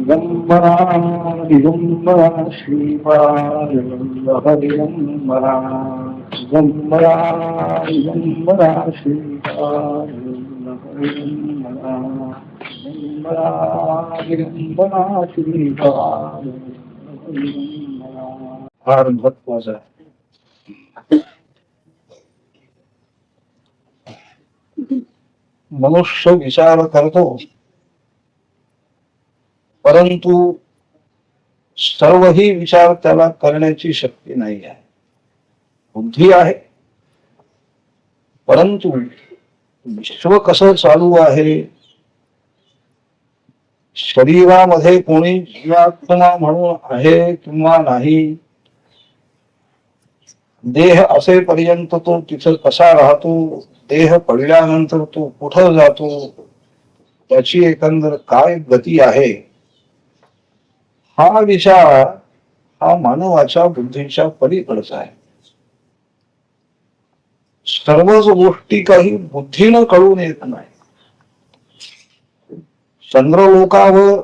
दिगंबरा दिगंबरा श्रीपाद दिगंबरा दिगंबरा दिगंबरा श्रीपाद दिगंबरा दिगंबरा दिगंबरा श्रीपाद दिगंबरा. फार महत्वाचा आहे. मनुष्य विचार करतो, परंतु सर्वही विचार त्याला करण्याची शक्ती नाही आहे. बुद्धी आहे, परंतु विश्व कसं चालू आहे, शरीरामध्ये कोणी जीवात्मा म्हणून आहे किंवा नाही, देह असेपर्यंत तो तिथं कसा राहतो, देह पडल्यानंतर तो कुठं जातो, त्याची एकंदर काय गती आहे, हा विचार हा मानवाच्या बुद्धीच्या पलीकडचा आहे. सर्वच गोष्टी काही बुद्धीनं कळून येत नाही. चंद्रलोकावर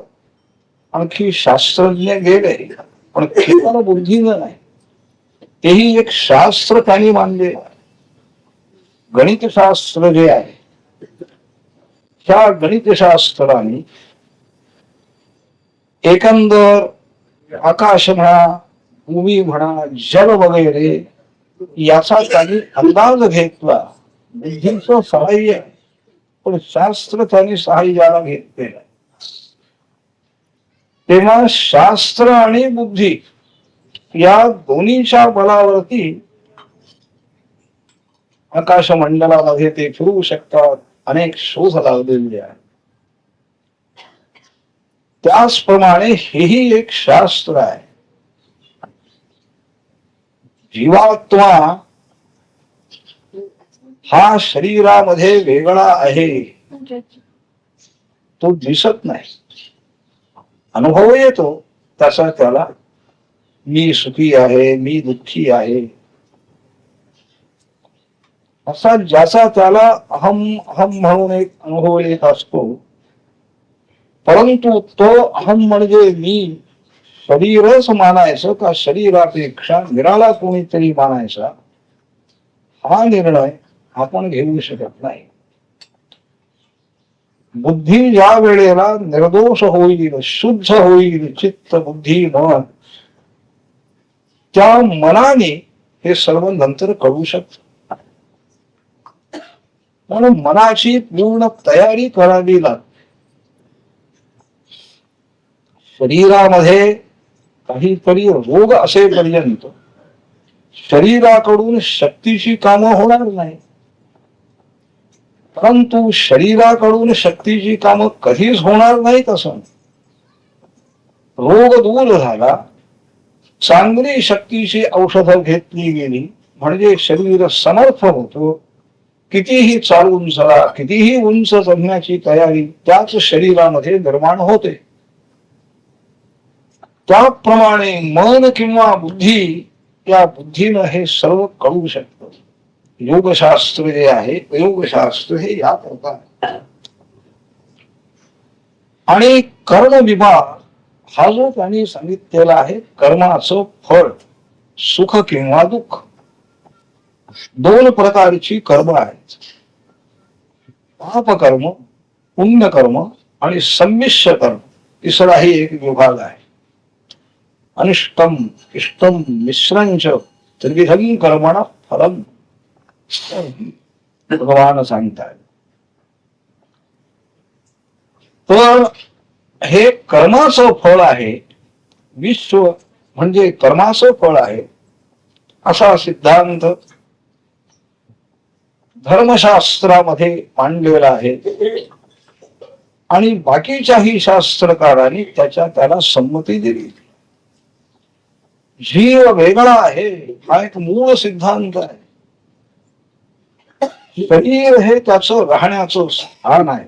आणखी शास्त्रज्ञ गेले, पण केवळ बुद्धीनं नाही, तेही एक शास्त्र त्यांनी मानले. गणितशास्त्र जे आहे, त्या गणितशास्त्राने एकंदर आकाश म्हणा, भूमी म्हणा, जल वगैरे याचा त्यांनी अंदाज घेतला. बुद्धीचं सहाय्य, पण शास्त्र त्यांनी सहाय्याला घेतलेलं. तेव्हा शास्त्र आणि बुद्धी या दोन्हीच्या बलावरती आकाशमंडलामध्ये ते फिरू शकतात. अनेक शोध लावलेले आहेत. त्याचप्रमाणे हेही एक शास्त्र आहे. जीवात्मा हा शरीरामध्ये वेगळा आहे, तो दिसत नाही. अनुभव येतो तसा त्याला, मी सुखी आहे, मी दुःखी आहे, असा ज्याचा त्याला अहम अहम म्हणून एक अनुभव येत असतो. परंतु तो अहम म्हणजे मी शरीरच मानायचं का शरीरापेक्षा निराळा कोणीतरी मानायचा, हा निर्णय आपण घेऊ शकत नाही. बुद्धी ज्या वेळेला निर्दोष होईल, शुद्ध होईल, चित्त बुद्धी मन, त्या मनाने हे सर्व नंतर कळू शकत. म्हणून मनाची पूर्ण तयारी करावी लागते. शरीरामध्ये काहीतरी रोग असेपर्यंत शरीराकडून शक्तीची कामं होणार नाही. परंतु शरीराकडून शक्तीची कामं कधीच होणार नाहीत असं. रोग दूर झाला, चांगली शक्तीची औषधं घेतली गेली म्हणजे शरीर समर्थ होतो. कितीही चालून चला, कितीही उंच चढण्याची तयारी त्याच शरीरामध्ये निर्माण होते. त्याप्रमाणे मन किंवा बुद्धी, त्या बुद्धीनं हे सर्व कळू शकतं. योगशास्त्र जे आहे, योगशास्त्र हे या प्रकार. आणि कर्म विभाग हा जो त्यांनी सांगितलेला आहे, कर्माचं फळ सुख किंवा दुःख, दोन प्रकारची कर्म आहेत. पापकर्म, पुण्यकर्म आणि संमिश्र कर्म, तिसराही एक विभाग आहे. अनिष्टम इष्टम मिश्रंच त्रिविधं कर्मण फलम, भगवान सांगतात. तर हे कर्माचं फळ आहे, विश्व म्हणजे कर्माचं फळ आहे, असा सिद्धांत धर्मशास्त्रामध्ये मांडलेला आहे. आणि बाकीच्याही शास्त्रकारांनी त्याला संमती दिली. जीव वेगळा आहे हा एक मूळ सिद्धांत आहे. शरीर हे त्याचं राहण्याचं स्थान आहे.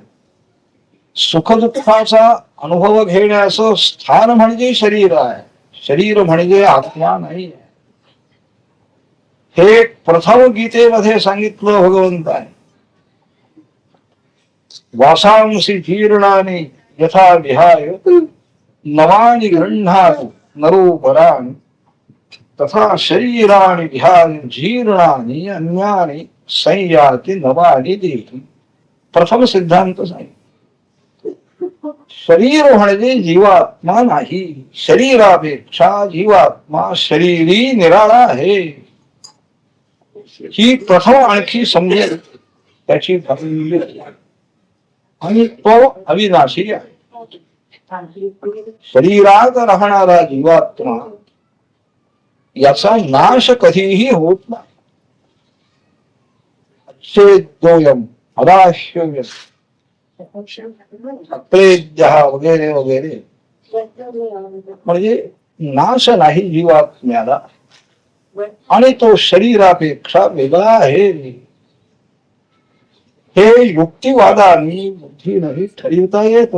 सुखदुःखाचा अनुभव घेण्याचं स्थान म्हणजे शरीर आहे. शरीर म्हणजे आत्मा नाही आहे. हे प्रथम गीतेमध्ये सांगितलं भगवंताने. वासांसी जीर्णानि यथा विहाय नवानि गृह्णातु नरोपराणि तथा शरीराणि विहाय जीर्णानि अन्यानि संयाति नवानि देहि. प्रथम सिद्धांत सांगितला. शरीर म्हणजे जीवात्मा नाही. शरीरापेक्षा जीवात्मा शरीरी निराळा आहे. ही प्रथम आणखी समजेल त्याची आणि तो अविनाशी आहे. शरीरात राहणारा जीवात्मा याचा नाश कधीही होत नाही. अच्छेद्योयम अदाह्यव्यम वगैरे वगैरे म्हणजे नाश नाही जीवात्म्याला आणि तो शरीरापेक्षा वेगळा आहे. हे युक्तिवादाने बुद्धीने ठरवता येत.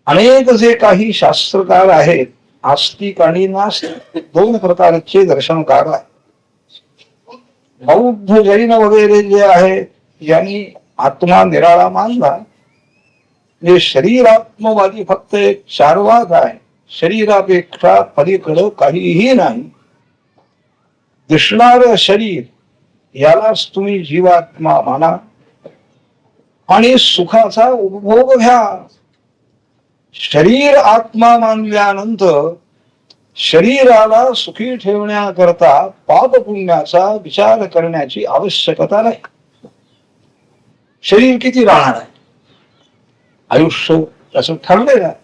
अनेक जे काही शास्त्रकार आहेत, आस्तिक आणि नास्तिक दोन प्रकारचे दर्शनकार आहेत. बौद्ध जैन वगैरे जे आहेत यांनी आत्मा निराळा मानला. जे शरीरात्मवादी फक्त एक चारवाक आहे. शरीरापेक्षा पलीकडं काहीही नाही. दिसणार शरीर यालाच तुम्ही जीवात्मा माना आणि सुखाचा उपभोग घ्या. शरीर आत्मा मानल्यानंतर शरीराला सुखी ठेवण्याकरता पाप पुण्याचा विचार करण्याची आवश्यकता नाही. शरीर किती राहणार आहे, आयुष्य त्याचं ठरलेलं आहे.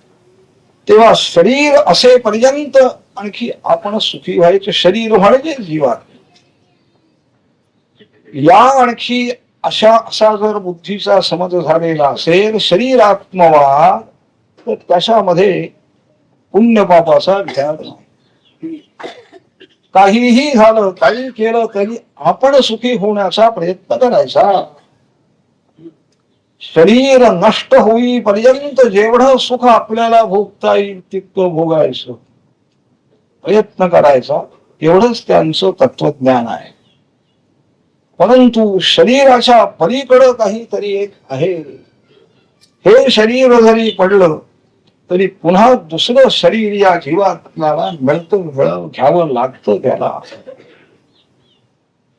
तेव्हा शरीर असेपर्यंत आणखी आपण सुखी व्हायचं. शरीर म्हणजे जीवात या आणखी असा जर बुद्धीचा समज झालेला असेल शरीरात्मवाद, तर त्याच्यामध्ये पुण्य पापाचा विचार नाही. काहीही झालं, काही केलं तरी आपण सुखी होण्याचा प्रयत्न करायचा. शरीर नष्ट होईपर्यंत जेवढं सुख आपल्याला भोगता येईल तितकं भोगायचं प्रयत्न करायचा. एवढंच त्यांचं तत्वज्ञान आहे. परंतु शरीराच्या पलीकडं काहीतरी एक आहे. हे शरीर जरी पडलं तरी पुन्हा दुसरं शरीर या जीवात्म्याला मिळतं, घ्यावं लागतं त्याला.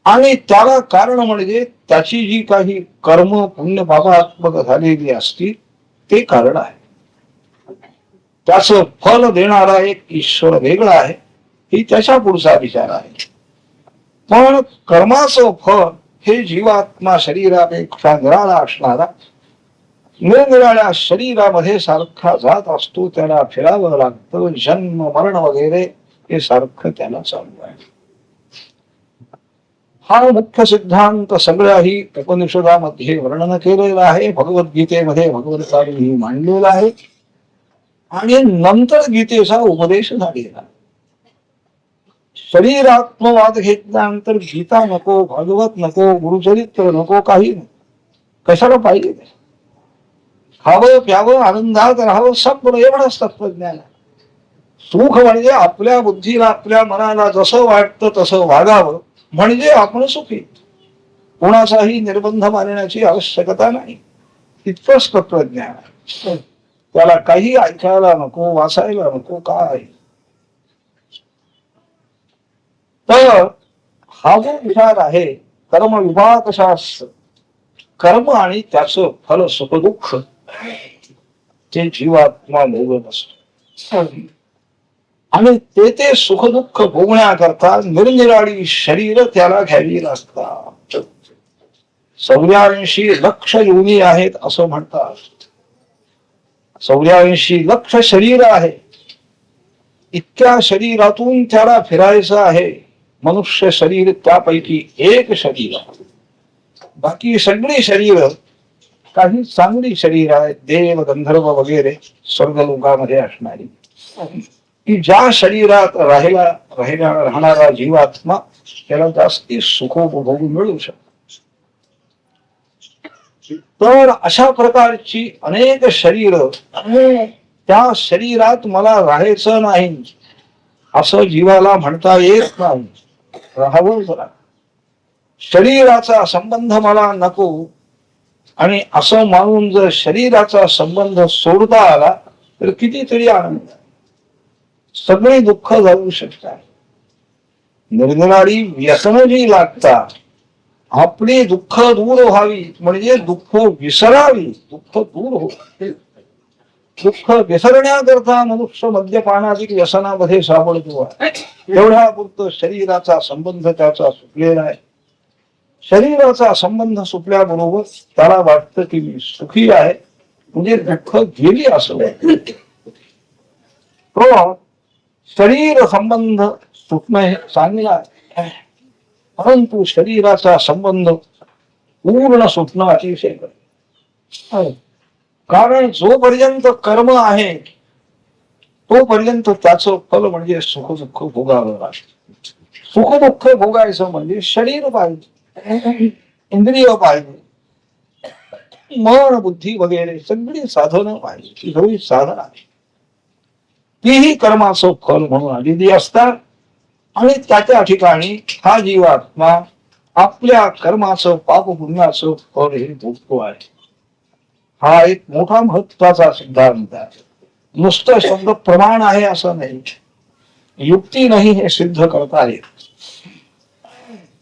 आणि त्याला कारण म्हणजे त्याची जी काही कर्म पुण्य पापात्मक झालेली असती ते कारण आहे. त्याचं फल देणारा एक ईश्वर वेगळा आहे, ही त्याच्या पुढचा विचार आहे. पण कर्माचं फल हे जीवात्मा शरीरापेक्षा निराळा असणारा निरनिराळ्या शरीरामध्ये सारखा जात असतो. त्याला फिरावं लागतं. जन्म मरण वगैरे हे सारखं त्याला चालू आहे. हा मुख्य सिद्धांत सगळ्याही उपनिषदामध्ये वर्णन केलेला आहे. भगवद्गीतेमध्ये भगवंतांनी मांडलेला आहे आणि नंतर गीतेचा उपदेश झालेला. शरीरात्मवाद घेतल्यानंतर गीता नको, भागवत नको, गुरुचरित्र नको, काही नको. कशाला पाहिजे? खावं प्यावं आनंदात राहावं सगळं एवढंच तत्वज्ञान आहे. सुख म्हणजे आपल्या बुद्धीला आपल्या मनाला जसं वाटतं तसं वागावं म्हणजे आपण सुखी. कोणाचाही निर्बंध मानण्याची आवश्यकता नाही. इतकंच तत्वज्ञान आहे. त्याला काही ऐकायला नको, वाचायला नको, काय. तर हा जो विचार आहे कर्म विभाग शास्त्र, कर्म आणि त्याचं फल सुख दुःख ते जीवात्मा भोगत असतो. आणि ते सुख दुःख भोगण्याकरता निरनिराळी शरीर त्याला घ्यावी लागतात. 84 लक्ष योनी आहेत असं म्हणतात. 84 लक्ष शरीर आहे. इतक्या शरीरातून त्याला फिरायचं आहे. मनुष्य शरीर त्यापैकी एक शरीर. बाकी सगळी शरीर काही चांगली शरीर आहेत, देव गंधर्व वगैरे स्वर्गलोकामध्ये असणारी, की ज्या शरीरात राहणारा जीवात्मा त्याला जास्ती सुखोपभोग मिळू शकतो. तर अशा प्रकारची अनेक शरीर, त्या शरीरात मला राहायचं नाही असं जीवाला म्हणता येत नाही. राहावं जरा. शरीराचा संबंध मला नको आणि असं मानून जर शरीराचा संबंध सोडता आला तर कितीतरी आनंद आहे. सगळे दुःख जाऊ शकतात. निरनिराळी व्यसनं जी लागतात, आपली दुःख दूर व्हावी म्हणजे दुःख विसरावी, दुःख दूर हो, दुःख विसरण्याकरता मनुष्य मद्यपानाधिक व्यसनामध्ये सापडतो. एवढ्या पुरतं शरीराचा संबंध त्याचा सुटलेला आहे. शरीराचा संबंध सुटल्याबरोबर त्याला वाटतं की मी सुखी आहे, म्हणजे दुःख गेली असं वाटतं. तो शरीर संबंध सुटणं हे चांगलं आहे, परंतु शरीराचा संबंध पूर्ण सुटणं अतिशय कठीण. कारण जोपर्यंत कर्म आहे तोपर्यंत त्याचं फल म्हणजे सुख दुःख भोगावं लागतं. सुख दुःख भोगायचं म्हणजे शरीर पाहिजे, इंद्रिय पाहिजे, मन बुद्धी वगैरे सगळी साधनं पाहिजे. ही सगळी साधन आहे, तीही कर्माचं फल म्हणून आलेली असतात. आणि त्याच्या ठिकाणी हा जीवात्मा आपल्या कर्माचं पाप पुण्याचं फल हे भोगतो आहे. हा एक मोठा महत्वाचा सिद्धांत आहे. नुसतं शब्द प्रमाण आहे असं नाही, युक्ती नाही हे सिद्ध करता येत.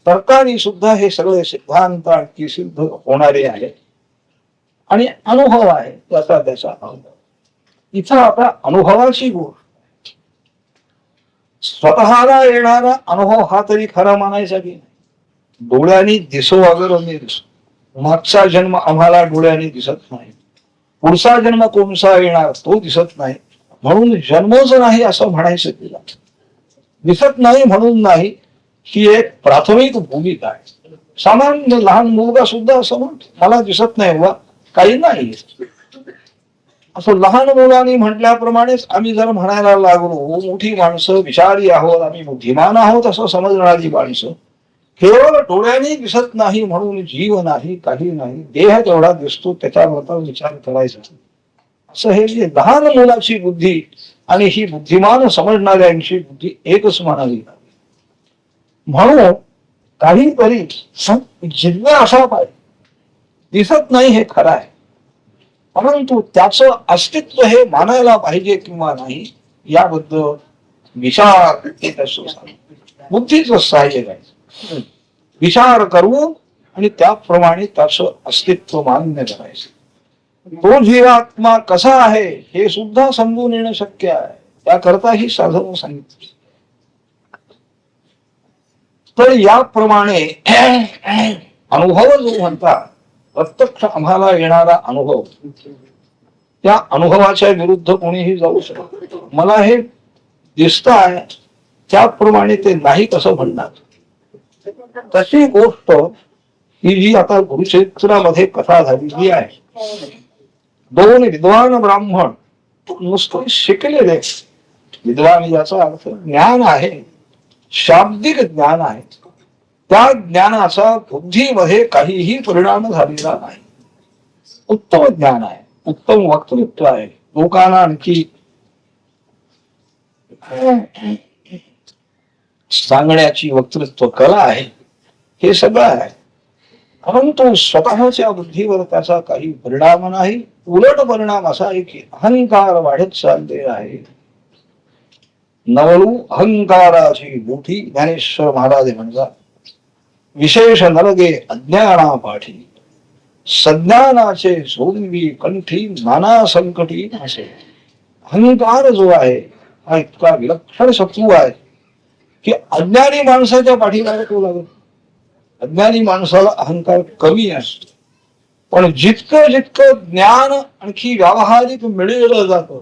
तर्काने सुद्धा हे सगळे सिद्धांत आणखी सिद्ध होणारे आहे. आणि अनुभव आहे त्याचा अनुभव. इथं आता अनुभवाची गोष्ट, स्वतःला येणारा अनुभव हा तरी खरा मानायचा की नाही. डोळ्यांनी दिसो अगर मी दिसो, मागचा जन्म आम्हाला डोळ्यांनी दिसत नाही, पुढचा जन्म कोणसा येणार तो दिसत नाही, म्हणून जन्मच नाही असं म्हणायचं तिला. दिसत नाही म्हणून नाही, ही एक प्राथमिक भूमिका आहे. सामान्य लहान मुलगा सुद्धा असं म्हणतो मला दिसत नाही वा काही नाही. असं लहान मुलांनी म्हटल्याप्रमाणेच आम्ही जर म्हणायला लागलो मोठी माणसं विचारी आहोत, आम्ही बुद्धिमान आहोत असं समजणारी माणसं, केवळ डोळ्याने दिसत नाही म्हणून जीव नाही, काही नाही, देह तेवढा दिसतो त्याच्याबद्दल विचार करायचा, असं हे जे लहान मुलाची बुद्धी आणि ही बुद्धिमान समजणाऱ्यांची बुद्धी एकच म्हणावी. म्हणून काहीतरी जिज्ञासा पाहिजे. दिसत नाही हे खरं आहे, परंतु त्याचं अस्तित्व हे मानायला पाहिजे किंवा नाही याबद्दल विचार बुद्धीचं सहाय्य घ्यायचं. विचार करून आणि त्याप्रमाणे त्याचं अस्तित्व मान्य करायचं. तो जीवात्मा कसा आहे हे सुद्धा समजून येणं शक्य आहे, त्याकरता ही साधनं सांगितली. तर याप्रमाणे अनुभव जो म्हणतात, प्रत्यक्ष आम्हाला येणारा अनुभव, त्या अनुभवाच्या विरुद्ध कोणीही जाऊ शकत. मला हे दिसत आहे त्याप्रमाणे ते नाही कसं म्हणणार. तशी गोष्ट ही जी आता कुरुक्षेत्रामध्ये कथा झालेली आहे, दोन विद्वान ब्राह्मण नुसते शिकलेले, विद्वान याचा अर्थ ज्ञान आहे, शाब्दिक ज्ञान आहे, त्या ज्ञानाचा बुद्धीमध्ये काहीही परिणाम झालेला नाही. उत्तम ज्ञान आहे, उत्तम वक्तृत्व आहे, लोकांना आणखी सांगण्याची वक्तृत्व कला आहे, हे सगळं आहे. परंतु स्वतःच्या बुद्धीवर त्याचा काही परिणाम नाही. उलट परिणाम असा आहे की अहंकार वाढत चालले आहे. नवलू अहंकाराची मोठी ज्ञानेश्वर महाराज म्हणतात, विशेष नरगे अज्ञाना पाठी, सज्ञानाचे सोडवी कंठी नाना संकटी असे. अहंकार जो आहे हा इतका विलक्षण शत्रू आहे की अज्ञानी माणसाच्या पाठीमागे तो लागत. अज्ञानी माणसाला अहंकार कमी असतो, पण जितकं जितकं ज्ञान आणखी व्यावहारिक मिळवलं जातं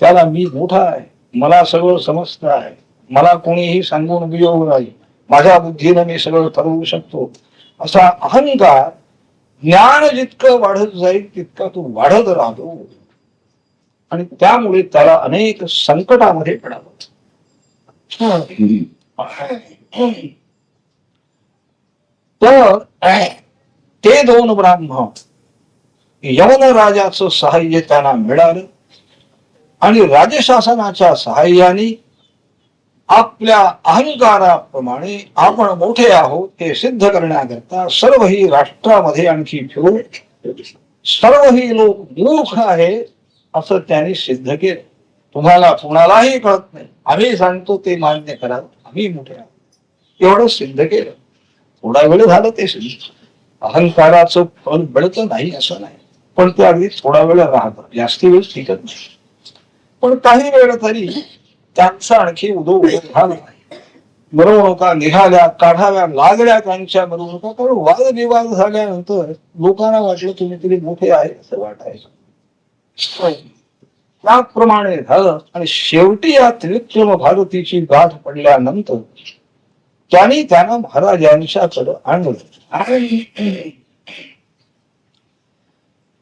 त्याला मी मोठा आहे, मला सगळं समजतं आहे, मला कोणीही सांगून उपयोग नाही, माझ्या बुद्धीने मी सगळं ठरवू शकतो, असा अहंकार ज्ञान जितकं वाढत जाईल तितका तो वाढत राहतो आणि त्यामुळे त्याला अनेक संकटामध्ये पडावं. तर ते दोन ब्राह्मण यवन राजाचं सहाय्य त्यांना मिळालं आणि राजशासनाच्या सहाय्याने आपल्या अहंकाराप्रमाणे आपण मोठे आहोत हे सिद्ध करण्याकरता सर्वही राष्ट्रामध्ये आणखी फिरून सर्वही लोक मूर्ख आहेत असं त्याने सिद्ध केलं. तुम्हाला कुणालाही कळत नाही, आम्ही सांगतो ते मान्य करा, आम्ही मोठे आहोत, एवढं सिद्ध केलं. थोडा वेळ झालं ते सिद्ध. अहंकाराचं फल बळतं नाही असं नाही, पण ते अगदी थोडा वेळ राहतं, जास्ती वेळ टिकत नाही. पण काही वेळ तरी त्यांचा आणखी उदो झाला. मिरवणुका निघाल्या, काढाव्या लागल्या त्यांच्या मिरवणुका, कारण वादविवाद झाल्यानंतर लोकांना वाटलं तुम्ही तरी मोठे आहे असं वाटायचं. त्याप्रमाणे झालं आणि शेवटी या त्रिविक्रम भारतीची गाठ पडल्यानंतर त्यांना महाराजांच्याकडे आणलं आणि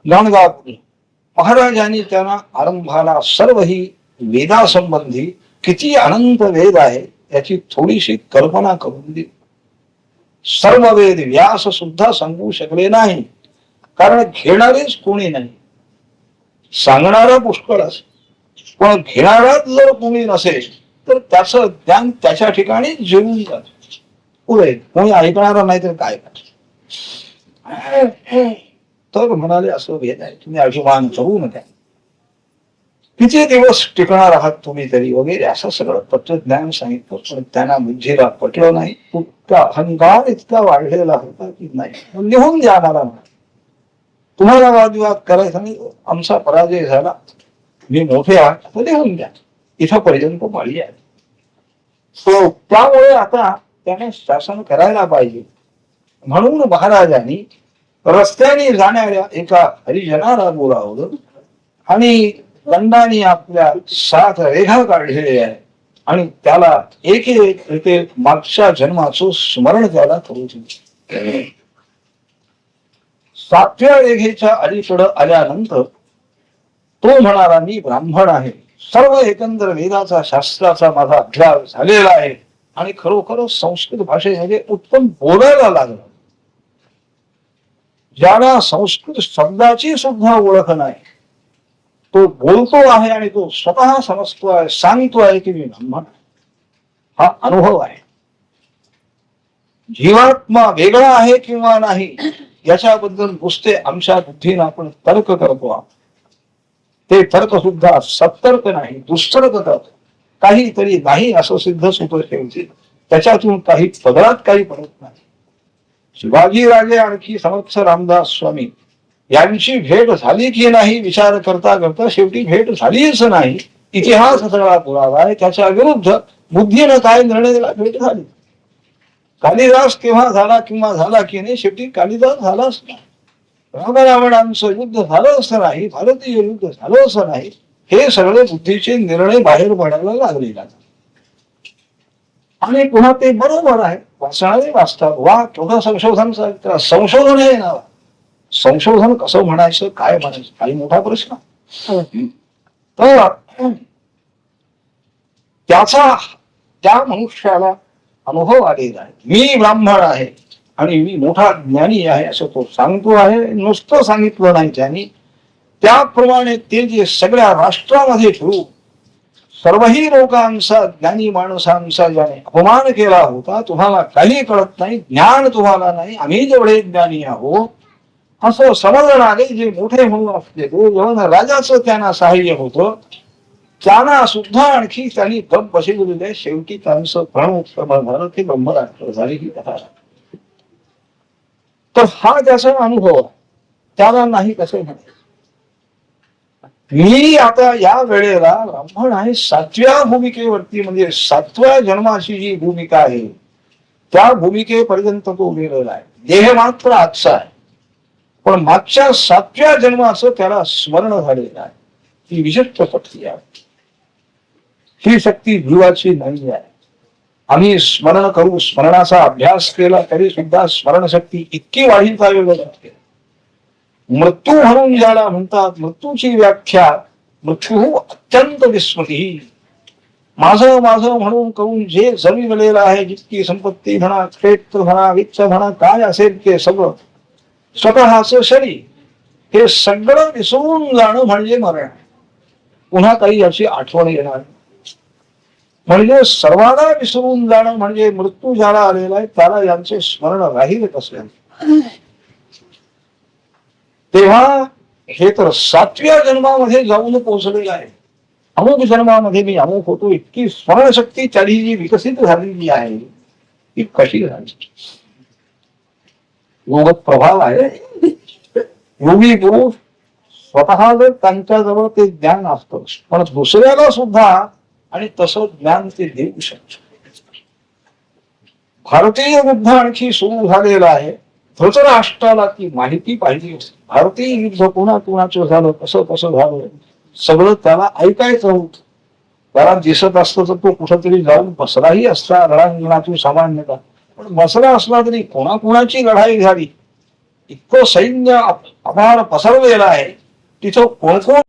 गाणगापूर महाराजांनी त्यांना आरंभाला सर्व ही वेदासंबंधी किती अनंत वेद आहे याची थोडीशी कल्पना करून दिली. सर्व वेद व्यास सुद्धा सांगू शकले नाही, कारण घेणारेच कोणी नाही. सांगणारा पुष्कळ असेल, पण घेणाराच जर कोणी नसेल तर त्याचं ज्ञान त्याच्या ठिकाणी जेवून जात. पुढे कोणी ऐकणारा नाही तर काय तर म्हणाले असं भेद आहे, तुम्ही अभिमान करू नका, किती दिवस टिकणार आहात तुम्ही तरी वगैरे असं सगळं तत्वज्ञान सांगितलं. पण त्यांना बुद्धीला पटलं नाही. इतका अहंकार इतका वाढलेला होता की नाही, निघून जाणारा नाही. तुम्हाला वादविवाद करायचा नाही, आमचा पराजय झाला, मी मोठे आहात निघून द्या, इथंपर्यंत माळी आहे. त्यामुळे आता त्याने शासन करायला पाहिजे. म्हणून महाराजांनी रस्त्याने जाणाऱ्या एका हरिजनाला बोलावलं आणि दंडाने आपल्या 7 रेघा काढलेल्या आहे आणि त्याला एक एक मागच्या जन्माचं स्मरण त्याला करू दिलं. 7व्या रेघेच्या अलीकडं आल्यानंतर तो म्हणाला, मी ब्राह्मण आहे, सर्व एकंदर वेदाचा शास्त्राचा माझा अभ्यास झालेला आहे आणि खरोखर संस्कृत भाषेमध्ये उत्तम बोलायला लागला. ज्याला संस्कृत शब्दाची सुद्धा ओळख नाही तो बोलतो आहे आणि तो स्वतः समजतो आहे, सांगतो आहे की मी ब्राह्मण. हा अनुभव आहे. जीवात्मा वेगळा आहे किंवा नाही याच्याबद्दल नुसते आमच्या बुद्धीने आपण तर्क करतो. ते तर्क सुद्धा सतर्क नाही, दुष्तर्क करतो. काहीतरी नाही असं सिद्धच होतं शेवटी. त्याच्यातून काही पदरात काही पडत नाही. शिवाजी राजे आणखी समर्थ रामदास स्वामी यांची भेट झाली की नाही विचार करता करता शेवटी भेट झालीच नाही. इतिहास सगळा पुरावा आहे. त्याच्या विरुद्ध बुद्धीनं काय निर्णय दिला, भेट झाली. कालिदास केव्हा झाला किंवा झाला की नाही, शेवटी कालिदास झालाच नाही. रामरावणांचं युद्ध झालं असं नाही, भारतीय युद्ध झालं असं नाही. हे सगळे बुद्धीचे निर्णय बाहेर पडायला लागले आणि पुन्हा ते बरोबर आहे. वाचणारे वाचतात. वा केवढं संशोधन, संशोधन हे नाव. संशोधन कसं म्हणायचं, काय म्हणायचं, काही मोठा प्रश्न. तर त्याचा त्या मनुष्याला अनुभव आलेला आहे. मी ब्राह्मण आहे आणि मी मोठा ज्ञानी आहे असं तो सांगतो आहे. नुसतं सांगितलं नाही त्यांनी. त्याप्रमाणे ते जे सगळ्या राष्ट्रामध्ये ठेवून सर्वही लोकांचा, ज्ञानी माणसांचा ज्याने अपमान केला होता, तुम्हाला काही कळत नाही, ज्ञान तुम्हाला नाही, आम्ही जेवढे ज्ञानी आहोत असं समजणारे जे मोठे म्हणून असले जेव्हा राजाचं त्यांना सहाय्य होतं, त्यांना सुद्धा आणखी त्यांनी गप बसविलेले. शेवटी त्यांचं प्रणव झालं, ते ब्रह्मराष्ट्र झाले ही कथा. तर हा त्याचा अनुभव त्याला नाही कसे म्हणे. मी आता या वेळेला ब्राह्मण आहे 7व्या भूमिकेवरती, म्हणजे 7व्या जन्माची जी भूमिका आहे त्या भूमिकेपर्यंत तो गेलेला आहे. देह मात्र आजचा आहे, पण मागच्या 7व्या जन्माचं त्याला स्मरण झालेलं आहे. ही विशिष्ट शक्ती आहे. ही शक्ती जीवाची नाही आहे. आम्ही स्मरण करू, स्मरणाचा अभ्यास केला तरी सुद्धा स्मरणशक्ती इतकी वाढीत आहे. मृत्यू म्हणून ज्याला म्हणतात, मृत्यूची व्याख्या मृत्यू अत्यंत विस्मृती. माझं माझं म्हणून करून जे जमिलेलं आहे, जितकी संपत्ती म्हणा, क्षेत्र म्हणा, वित्त म्हणा, काय असेल ते सगळं, स्वतःच शरीर, हे सगळं विसरून जाणं म्हणजे मरण. पुन्हा काही याची आठवण येणार म्हणजे सर्वांना विसरून जाणं म्हणजे मृत्यू ज्याला आलेला आहे त्याला यांचे स्मरण राहील कसं. तेव्हा हे तर 7व्या जन्मामध्ये जाऊन पोहोचलेलं आहे. अमुक जन्मामध्ये मी अमुक होतो, इतकी स्मरणशक्ती त्याची जी विकसित झालेली आहे ती कशी झाली? योग प्रभाव आहे. योगी पुरुष स्वतः जर त्यांच्याजवळ ते ज्ञान असतं, पण दुसऱ्याला सुद्धा आणि तसं ज्ञान ते देऊ शकत. भारतीय युद्ध आणखी सुरू झालेलं आहे. धृतराष्ट्राला ती माहिती पाहिजे. भारतीय युद्ध कोणाचं झालं, कसं कसं झालं, सगळं त्याला ऐकायचं होतं. त्याला दिसत असतं तर तो कुठंतरी जाऊन बसलाही असता रणांगणातून सामान्यतः. पण बसला असला तरी कोणाची लढाई झाली, इतकं सैन्य अपार पसरलेलं आहे, तिथं कोण कोण